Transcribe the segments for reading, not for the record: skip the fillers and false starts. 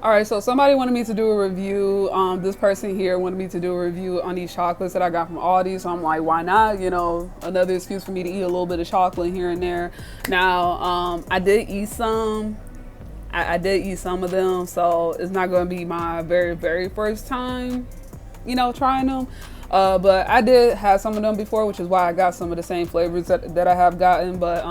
All right, so somebody wanted me to do a review. This person here wanted me to do a review on these chocolates that I got from Aldis. So I'm like, why not? You know, another excuse for me to eat a little bit of chocolate here and there. Now, I did eat some. I did eat some of them, so it's not going to be my very first time, you know, trying them. But I did have some of them before, which is why I got some of the same flavors that I have gotten. But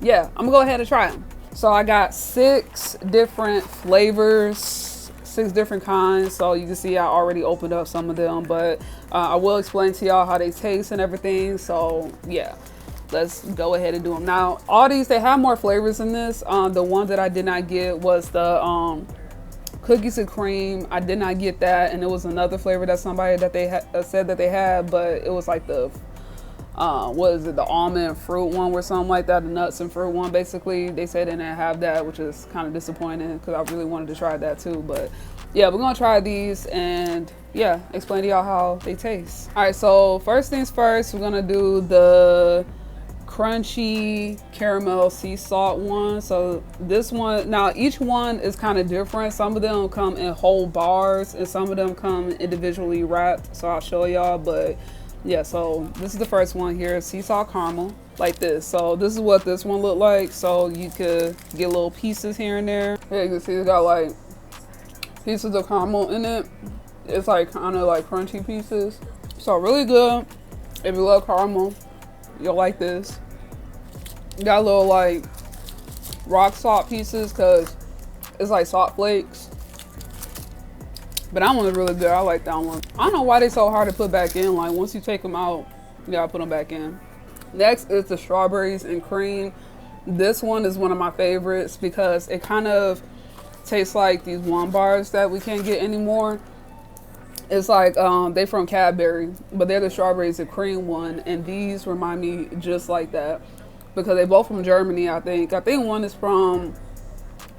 yeah, I'm gonna go ahead and try them. So I got 6 different flavors, 6 different kinds. So you can see I already opened up some of them, but I will explain to y'all how they taste and everything. So yeah, let's go ahead and do them. Now, all these, they have more flavors in this. The one that I did not get was the cookies and cream. I did not get that, and it was another flavor that somebody that they said that they had, but it was like the what is it, the almond and fruit one or something like that, the nuts and fruit one. Basically they said they didn't have that, which is kind of disappointing because I really wanted to try that too. But yeah, we're gonna try these and yeah, explain to y'all how they taste. All right, so first things first, we're gonna do the crunchy caramel sea salt one. So this one, now each one is kind of different. Some of them come in whole bars and some of them come individually wrapped, so I'll show y'all. But yeah, so this is the first one here, sea salt caramel, like this. So this is what this one looked like. So you could get little pieces here and there. Yeah, you can see it's got like pieces of caramel in it. It's like kind of like crunchy pieces. So really good. If you love caramel, you'll like this. Got little like rock salt pieces because it's like salt flakes. But that one is really good. I like that one. I don't know why they're so hard to put back in. Like once you take them out, you gotta put them back in. Next is the strawberries and cream. This one is one of my favorites because it kind of tastes like these one bars that we can't get anymore. It's like they from Cadbury, but they're the strawberries and cream one, and these remind me just like that because they both from Germany. I think one is from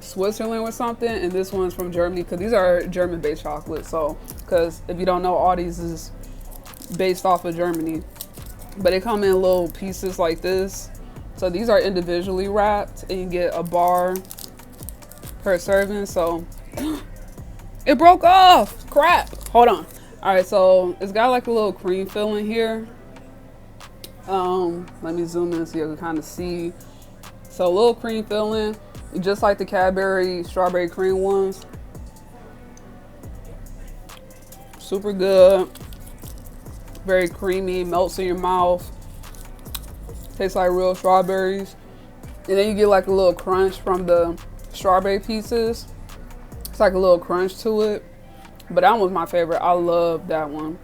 Switzerland or something, and this one's from Germany because these are German-based chocolates. So, because if you don't know, all these is based off of Germany, but they come in little pieces like this. So these are individually wrapped, and you get a bar per serving. So it broke off. Crap. Hold on. All right, so it's got like a little cream filling here. Let me zoom in so you can kind of see. So a little cream filling, just like the Cadbury strawberry cream ones. Super good. Very creamy, melts in your mouth. Tastes like real strawberries. And then you get like a little crunch from the strawberry pieces. It's like a little crunch to it. But that one's my favorite. I love that one.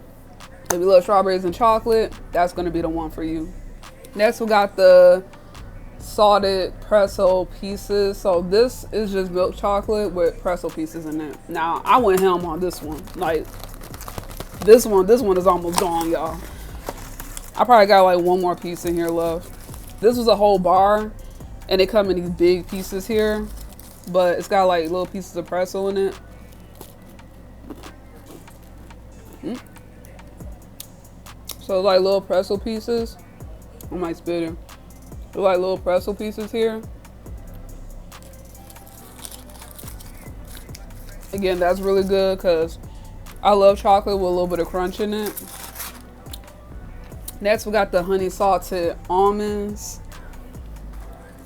If you love strawberries and chocolate, that's gonna be the one for you. Next we got the salted pretzel pieces. So this is just milk chocolate with pretzel pieces in it. Now I went ham on this one. Like this one is almost gone, y'all. I probably got like one more piece in here left. This was a whole bar and they come in these big pieces here, but it's got like little pieces of pretzel in it. So it's like little pretzel pieces. I might spit it. It's like little pretzel pieces here. Again, that's really good because I love chocolate with a little bit of crunch in it. Next, we got the honey salted almonds.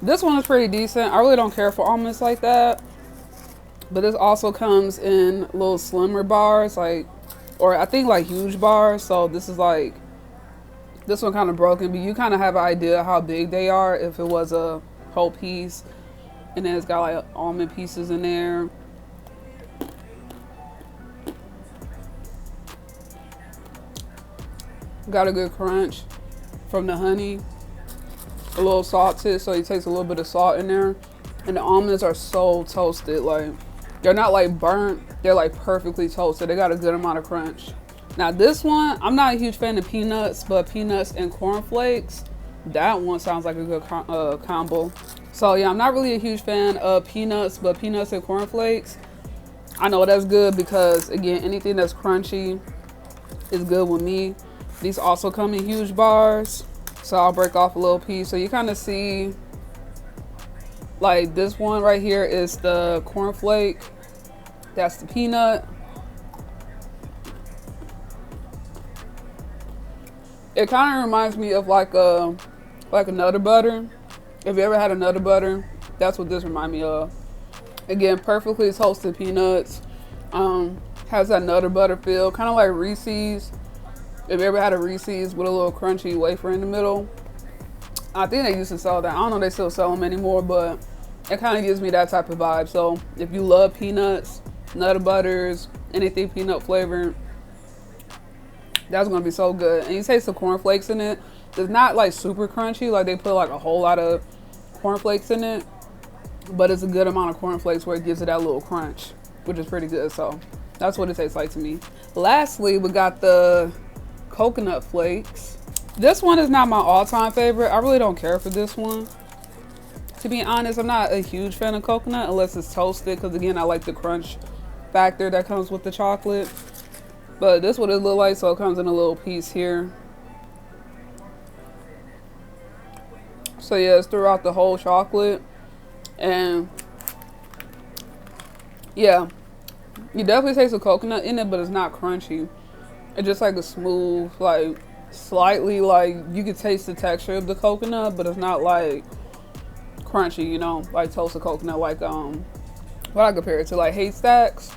This one is pretty decent. I really don't care for almonds like that. But this also comes in little slimmer bars, like, or I think like huge bars. So this is like, this one kind of broken, but you kind of have an idea how big they are if it was a whole piece. And then it's got like almond pieces in there. Got a good crunch from the honey. A little salted, so it takes a little bit of salt in there. And the almonds are so toasted, like they're not like burnt, they're like perfectly toasted. They got a good amount of crunch. Now this one, I'm not a huge fan of peanuts, but peanuts and cornflakes, that one sounds like a good combo. So yeah, I'm not really a huge fan of peanuts, but peanuts and cornflakes, I know that's good because again, anything that's crunchy is good with me. These also come in huge bars, so I'll break off a little piece. So you kind of see, like this one right here is the cornflake That's the peanut. It kind of reminds me of like a Nutter Butter. If you ever had a Nutter Butter, that's what this reminds me of. Again, perfectly toasted peanuts. Has that Nutter Butter feel, kind of like Reese's. If you ever had a Reese's with a little crunchy wafer in the middle, I think they used to sell that. I don't know if they still sell them anymore, but it kind of gives me that type of vibe. So if you love peanuts, Nutter Butters, anything peanut flavored, that's gonna be so good. And you taste the cornflakes in it. It's not like super crunchy, like they put like a whole lot of cornflakes in it, but it's a good amount of cornflakes where it gives it that little crunch, which is pretty good. So that's what it tastes like to me. Lastly, we got the coconut flakes. This one is not my all-time favorite. I really don't care for this one. To be honest, I'm not a huge fan of coconut unless it's toasted, because again, I like the crunch factor that comes with the chocolate. But this is what it looks like, so it comes in a little piece here. So yeah, it's throughout the whole chocolate. And yeah, you definitely taste the coconut in it, but it's not crunchy. It's just like a smooth, like slightly, like you can taste the texture of the coconut, but it's not like crunchy, you know, like toasted coconut. Like what I compare it to, like Haystacks.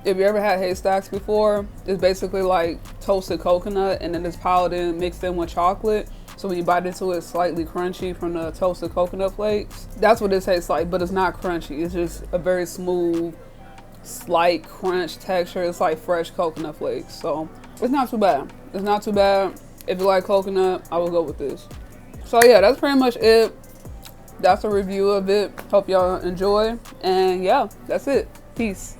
If you ever had Haystacks before, it's basically like toasted coconut and then it's powdered in, mixed in with chocolate. So when you bite into it, it's slightly crunchy from the toasted coconut flakes. That's what it tastes like, but it's not crunchy. It's just a very smooth, slight crunch texture. It's like fresh coconut flakes. So it's not too bad. It's not too bad. If you like coconut, I will go with this. So yeah, that's pretty much it. That's a review of it. Hope y'all enjoy. And yeah, that's it. Peace.